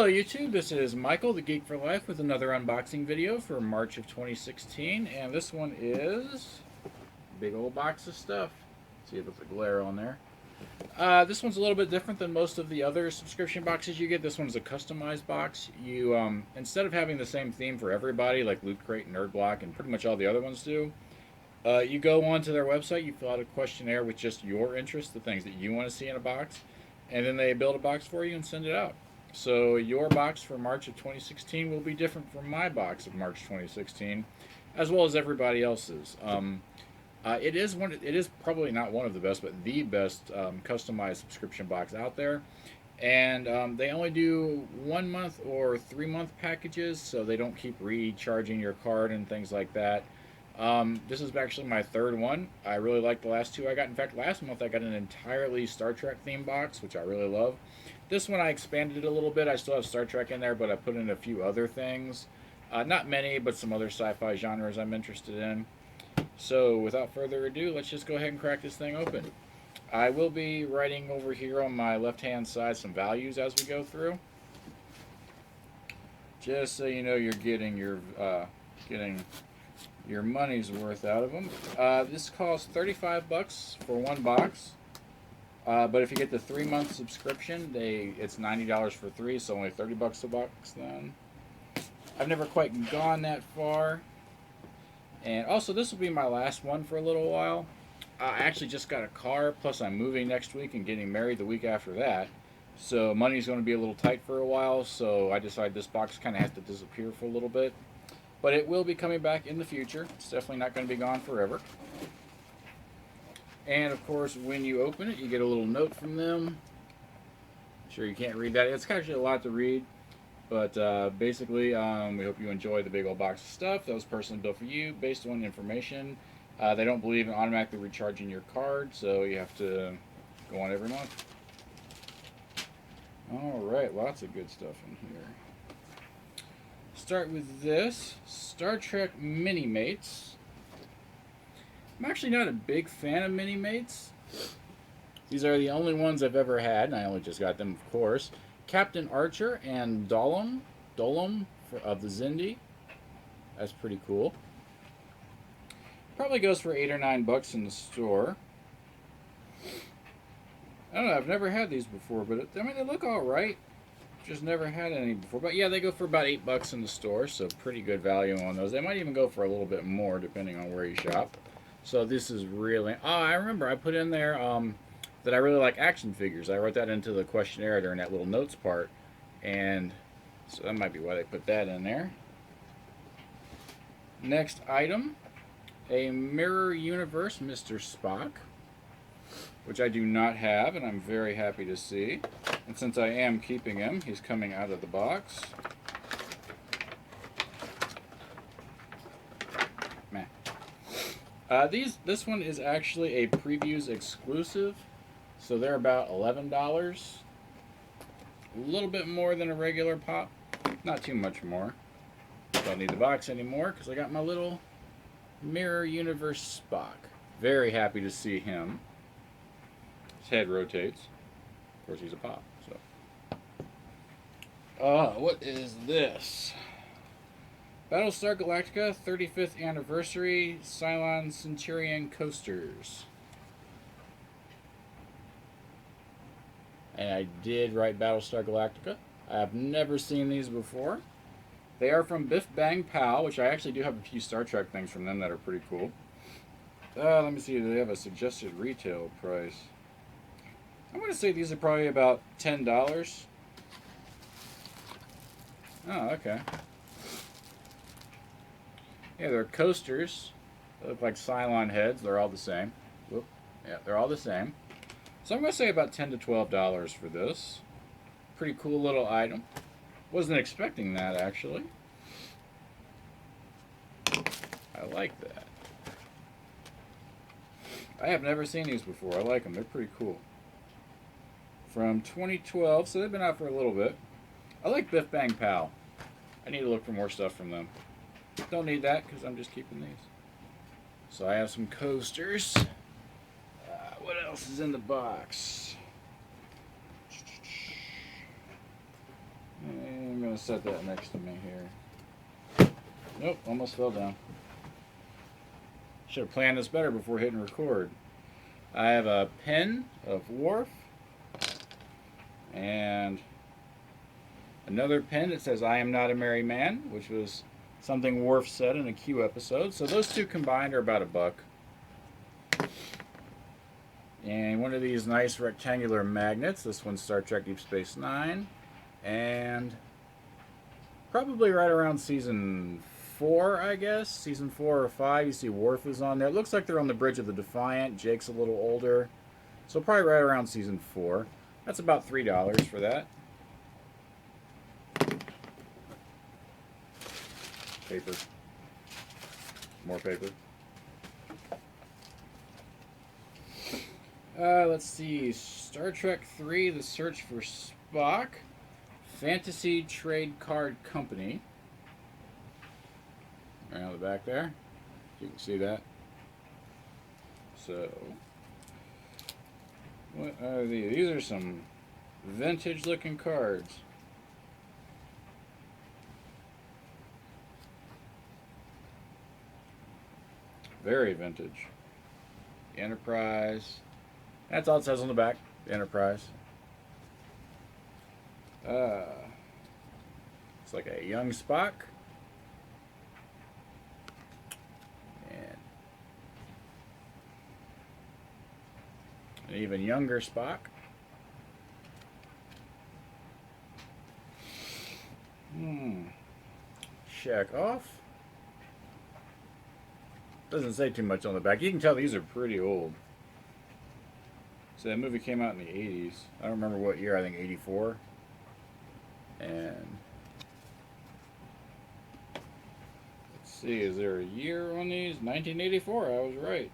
Hello YouTube, this is Michael, the Geek for Life, with another unboxing video for March of 2016, and this one is a big old box of stuff. See if there's a glare on there. This one's a little bit different than most of the other subscription boxes you get. This one's a customized box. You, instead of having the same theme for everybody, like Loot Crate and Nerd Block, and pretty much all the other ones do, you go onto their website, you fill out a questionnaire with just your interests, the things that you want to see in a box, and then they build a box for you and send it out. So your box for March of 2016 will be different from my box of March 2016, as well as everybody else's. It is probably not one of the best, but the best customized subscription box out there. And they only do 1 month or 3 month packages, so they don't keep recharging your card and things like that. This is actually my third one. I really like the last two I got. In fact, last month I got an entirely Star Trek themed box, which I really love. This one I expanded it a little bit. I still have Star Trek in there, but I put in a few other things. Not many, but some other sci-fi genres I'm interested in. So without further ado, let's just go ahead and crack this thing open. I will be writing over here on my left-hand side some values as we go through. Just so you know you're getting your money's worth out of them. This costs $35 for one box. But if you get the 3-month subscription, it's $90 for 3, so only $30 a box then. I've never quite gone that far. And also, this will be my last one for a little while. I actually just got a car, plus I'm moving next week and getting married the week after that. So money's going to be a little tight for a while, so I decided this box kind of has to disappear for a little bit. But it will be coming back in the future. It's definitely not going to be gone forever. And of course, when you open it, you get a little note from them. Sure, you can't read that. It's actually a lot to read. But basically, we hope you enjoy the big old box of stuff that was personally built for you based on information. They don't believe in automatically recharging your card, so you have to go on every month. Alright, lots of good stuff in here. Start with this Star Trek Minimates. I'm actually not a big fan of Minimates. These are the only ones I've ever had, and I only just got them, of course. Captain Archer and Dolum of the Xindi. That's pretty cool. Probably goes for $8 or $9 in the store. I don't know, I've never had these before, but I mean, they look alright. Just never had any before. But yeah, they go for about $8 in the store, so pretty good value on those. They might even go for a little bit more, depending on where you shop. So this is really... Oh, I remember I put in there that I really like action figures. I wrote that into the questionnaire during that little notes part. And so that might be why they put that in there. Next item, a Mirror Universe Mr. Spock, which I do not have, and I'm very happy to see. And since I am keeping him, he's coming out of the box. This one is actually a previews exclusive, so they're about $11. A little bit more than a regular pop, not too much more. Don't need the box anymore because I got my little Mirror Universe Spock. Very happy to see him. His head rotates. Of course, he's a pop. So, what is this? Battlestar Galactica 35th Anniversary Cylon Centurion Coasters. And I did write Battlestar Galactica. I have never seen these before. They are from Biff Bang Pow, which I actually do have a few Star Trek things from them that are pretty cool. Let me see, do they have a suggested retail price? I'm going to say these are probably about $10. Oh, okay. Yeah, they're coasters. They look like Cylon heads. They're all the same. Whoop. Yeah, they're all the same. So I'm going to say about $10 to $12 for this. Pretty cool little item. Wasn't expecting that, actually. I like that. I have never seen these before. I like them. They're pretty cool. From 2012, so they've been out for a little bit. I like Biff Bang Pow. I need to look for more stuff from them. Don't need that because I'm just keeping these. So I have some coasters. What else is in the box? going to set that next to me here. Nope, almost fell down. Should have planned this better before hitting record. I have a pen of Worf and another pen that says I am not a merry man, which was something Worf said in a Q episode. So those two combined are about $1. And one of these nice rectangular magnets. This one's Star Trek Deep Space Nine. And probably right around season 4, I guess. Season 4 or 5. You see Worf is on there. It looks like they're on the bridge of the Defiant. Jake's a little older. So probably right around season 4. That's about $3 for that. Paper. More paper. Let's see. Star Trek 3, The Search for Spock. Fantasy Trade Card Company. Right on the back there. You can see that. So, what are these? These are some vintage looking cards. Very vintage. The Enterprise. That's all it says on the back. The Enterprise. It's like a young Spock. And an even younger Spock. Check off. Doesn't say too much on the back. You can tell these are pretty old. So that movie came out in the 80s. I don't remember what year. I think 84. And let's see, is there a year on these? 1984. I was right.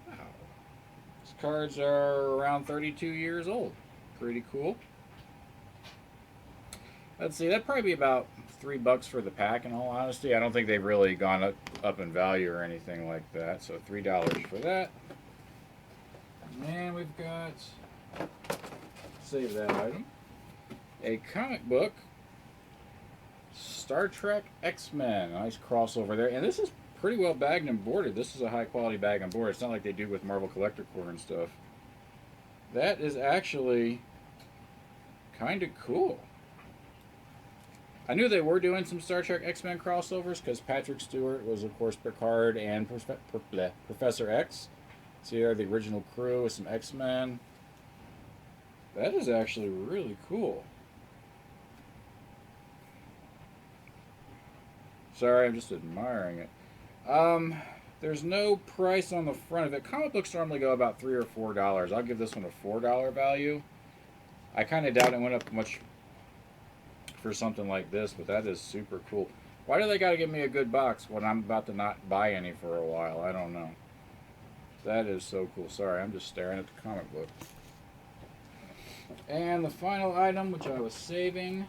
Wow. These cards are around 32 years old. Pretty cool. Let's see, that'd probably be about $3 for the pack, in all honesty. I don't think they've really gone up in value or anything like that. So $3 for that. And we've got, save that item, a comic book, Star Trek X-Men. Nice crossover there. And this is pretty well bagged and boarded. This is a high quality bag and board. It's not like they do with Marvel Collector Corps and stuff. That is actually kind of cool. I knew they were doing some Star Trek X-Men crossovers because Patrick Stewart was, of course, Picard and Professor X. So here are the original crew with some X-Men. That is actually really cool. Sorry, I'm just admiring it. There's no price on the front of it. Comic books normally go about $3 or $4. I'll give this one a $4 value. I kind of doubt it went up much for something like this, but that is super cool. Why do they got to give me a good box when I'm about to not buy any for a while? I don't know. That is so cool. Sorry, I'm just staring at the comic book. And the final item, which I was saving,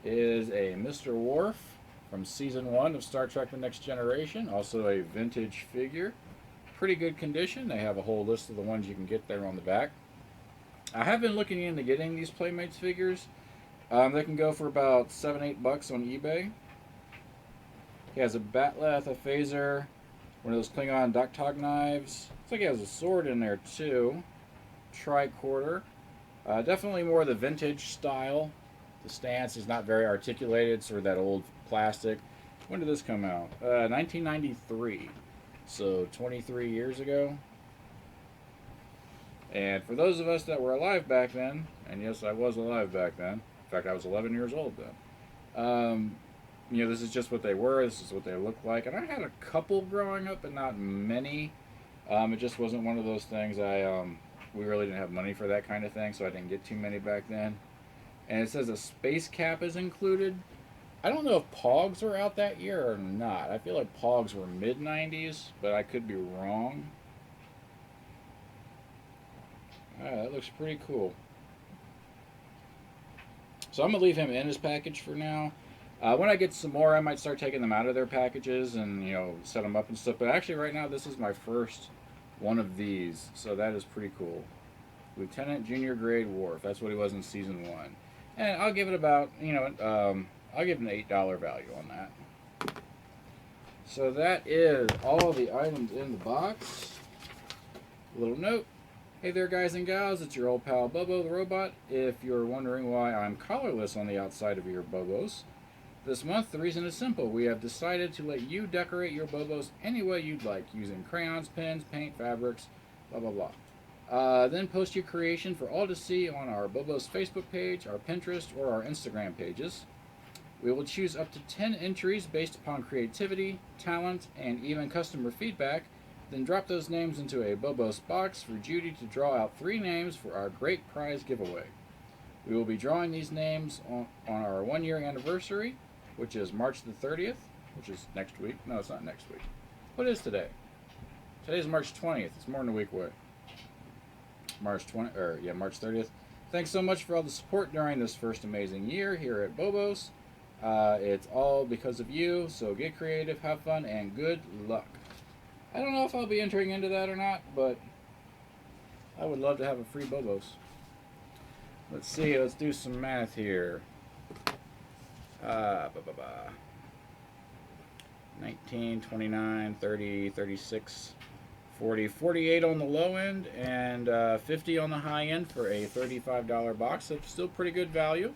is a Mr. Worf from Season 1 of Star Trek The Next Generation. Also a vintage figure. Pretty good condition. They have a whole list of the ones you can get there on the back. I have been looking into getting these Playmates figures. They can go for about $7-8 on eBay. He has a Bat'leth, a phaser, one of those Klingon Doktog knives. Looks like he has a sword in there too. Tricorder. Definitely more of the vintage style. The stance is not very articulated, sort of that old plastic. When did this come out? 1993. So 23 years ago. And for those of us that were alive back then, and yes, I was alive back then. In fact, I was 11 years old then. You know, this is just what they were. This is what they looked like. And I had a couple growing up, but not many. It just wasn't one of those things. We really didn't have money for that kind of thing, so I didn't get too many back then. And it says a space cap is included. I don't know if Pogs were out that year or not. I feel like Pogs were mid-90s, but I could be wrong. That looks pretty cool. So I'm going to leave him in his package for now. When I get some more, I might start taking them out of their packages and, you know, set them up and stuff. But actually right now, this is my first one of these. So that is pretty cool. Lieutenant Junior Grade Worf. That's what he was in Season 1. And I'll give it about, I'll give it an $8 value on that. So that is all the items in the box. Little note. Hey there, guys and gals. It's your old pal Bobo the Robot. If you're wondering why I'm collarless on the outside of your Bobos, this month the reason is simple. We have decided to let you decorate your Bobos any way you'd like, using crayons, pens, paint, fabrics, blah blah blah. Then post your creation for all to see on our Bobos Facebook page, our Pinterest, or our Instagram pages. We will choose up to 10 entries based upon creativity, talent, and even customer feedback, then drop those names into a Bobos box for Judy to draw out 3 names for our great prize giveaway. We will be drawing these names on our 1-year anniversary, which is March the 30th, which is next week. No, it's not next week. What is today? Today's March 20th. It's more than a week away. March 30th. Thanks so much for all the support during this first amazing year here at Bobos. It's all because of you, so get creative, have fun, and good luck. I don't know if I'll be entering into that or not, but I would love to have a free Bobos. Let's see, let's do some math here. 19, 29, 30, 36, 40, 48 on the low end, and 50 on the high end for a $35 box. That's still pretty good value.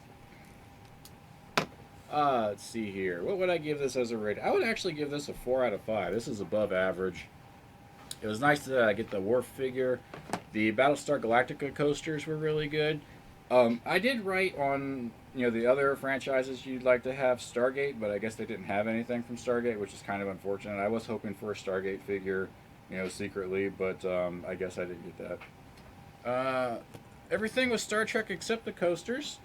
Let's see here. What would I give this as a rating? I would actually give this a 4 out of 5. This is above average. It was nice to get the Worf figure. The Battlestar Galactica coasters were really good. I did write on the other franchises you'd like to have Stargate, but I guess they didn't have anything from Stargate, which is kind of unfortunate. I was hoping for a Stargate figure, secretly, but I guess I didn't get that. Everything was Star Trek except the coasters.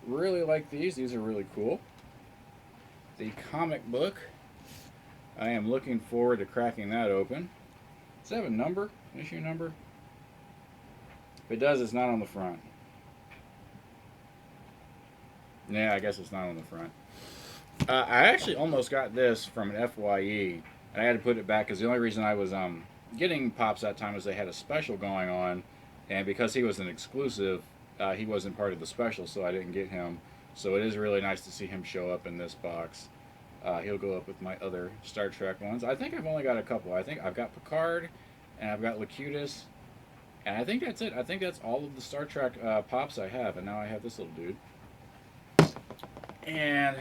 Really like these. These are really cool. The comic book. I am looking forward to cracking that open. Does it have a number? Issue number? If it does, it's not on the front. Yeah, I guess it's not on the front. I actually almost got this from an FYE, and I had to put it back because the only reason I was getting Pops that time was they had a special going on, and because he was an exclusive, he wasn't part of the special, so I didn't get him. So it is really nice to see him show up in this box. He'll go up with my other Star Trek ones. I think I've only got a couple. I think I've got Picard, and I've got Locutus, and I think that's it. I think that's all of the Star Trek Pops I have, and now I have this little dude. And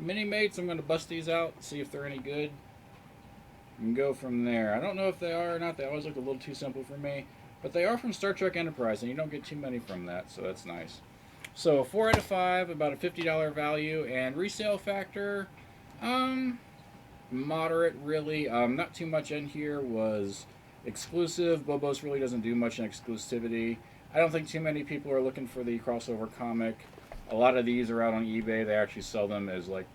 Minimates, I'm going to bust these out, see if they're any good, and go from there. I don't know if they are or not. They always look a little too simple for me. But they are from Star Trek Enterprise, and you don't get too many from that, so that's nice. So 4 out of 5, about a $50 value, and resale factor, moderate really. Not too much in here was exclusive. Bobos really doesn't do much in exclusivity. I don't think too many people are looking for the crossover comic. A lot of these are out on eBay. They actually sell them as like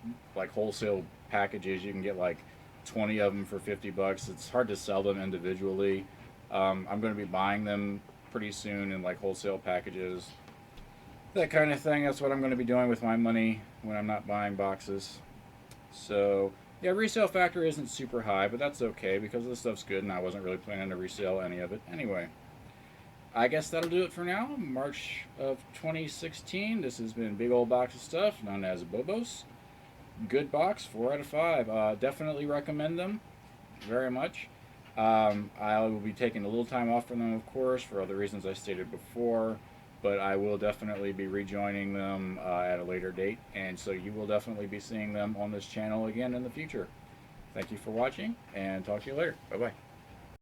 wholesale packages. You can get like 20 of them for $50. It's hard to sell them individually. I'm going to be buying them pretty soon in like wholesale packages, that kind of thing. That's what I'm going to be doing with my money when I'm not buying boxes. So yeah, resale factor isn't super high, but that's okay because this stuff's good and I wasn't really planning to resell any of it anyway. I guess that'll do it for now. March of 2016. This has been Big Old Box of Stuff, known as Bobos. Good box, 4 out of 5. Definitely recommend them very much. I will be taking a little time off from them, of course, for other reasons I stated before, but I will definitely be rejoining them at a later date, and so you will definitely be seeing them on this channel again in the future. Thank you for watching, and talk to you later. Bye-bye.